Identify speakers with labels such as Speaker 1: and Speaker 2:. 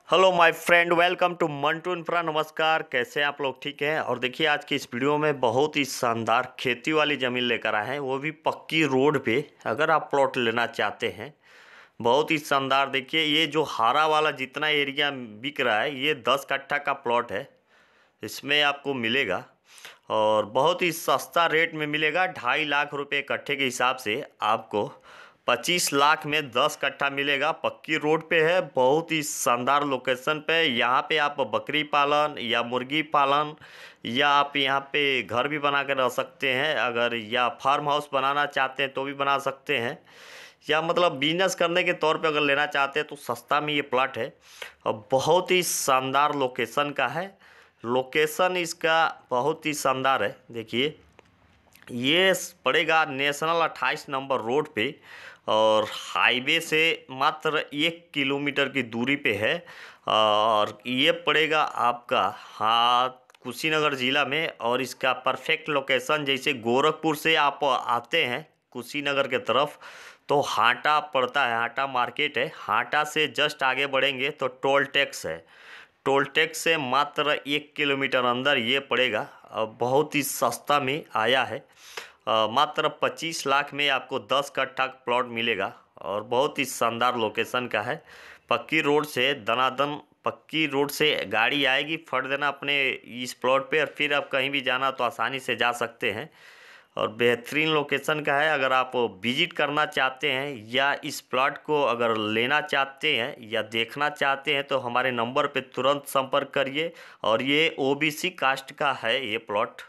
Speaker 1: Hello my friend, welcome to Mantu Infra. नमस्कार, कैसे हैं आप लोग? ठीक हैं। और देखिए, आज की इस वीडियो में बहुत ही शानदार खेती वाली ज़मीन लेकर आए हैं, वो भी पक्की रोड पे। अगर आप प्लॉट लेना चाहते हैं, बहुत ही शानदार। देखिए, ये जो हारा वाला जितना एरिया बिक रहा है, ये 10 कट्ठा का प्लॉट है। इसमें आपको मिलेगा और बहुत ही सस्ता रेट में मिलेगा। 2.5 लाख रुपए कट्ठे के हिसाब से आपको 25 लाख में 10 कट्ठा मिलेगा। पक्की रोड पे है, बहुत ही शानदार लोकेशन पे। यहाँ पे आप बकरी पालन या मुर्गी पालन या आप यहाँ पे घर भी बना कर रह सकते हैं, अगर या फार्म हाउस बनाना चाहते हैं तो भी बना सकते हैं, या मतलब बिजनेस करने के तौर पे अगर लेना चाहते हैं तो सस्ता में ये प्लाट है और बहुत ही शानदार लोकेशन का है। लोकेशन इसका बहुत ही शानदार है। देखिए, ये पड़ेगा नेशनल 28 नंबर रोड पे और हाईवे से मात्र 1 किलोमीटर की दूरी पे है। और ये पड़ेगा आपका कुशीनगर ज़िला में। और इसका परफेक्ट लोकेशन, जैसे गोरखपुर से आप आते हैं कुशीनगर के तरफ तो हाटा पड़ता है, हाटा मार्केट है। हाटा से जस्ट आगे बढ़ेंगे तो टोल टैक्स है। टोल टैक्स से मात्र 1 किलोमीटर अंदर ये पड़ेगा। बहुत ही सस्ता में आया है। मात्र 25 लाख में आपको 10 कट्ठा प्लॉट मिलेगा और बहुत ही शानदार लोकेशन का है। पक्की रोड से दनादन पक्की रोड से गाड़ी आएगी, फट देना अपने इस प्लॉट पे और फिर आप कहीं भी जाना तो आसानी से जा सकते हैं। और बेहतरीन लोकेशन का है। अगर आप विजिट करना चाहते हैं या इस प्लॉट को अगर लेना चाहते हैं या देखना चाहते हैं तो हमारे नंबर पे तुरंत संपर्क करिए। और ये ओबीसी कास्ट का है ये प्लॉट।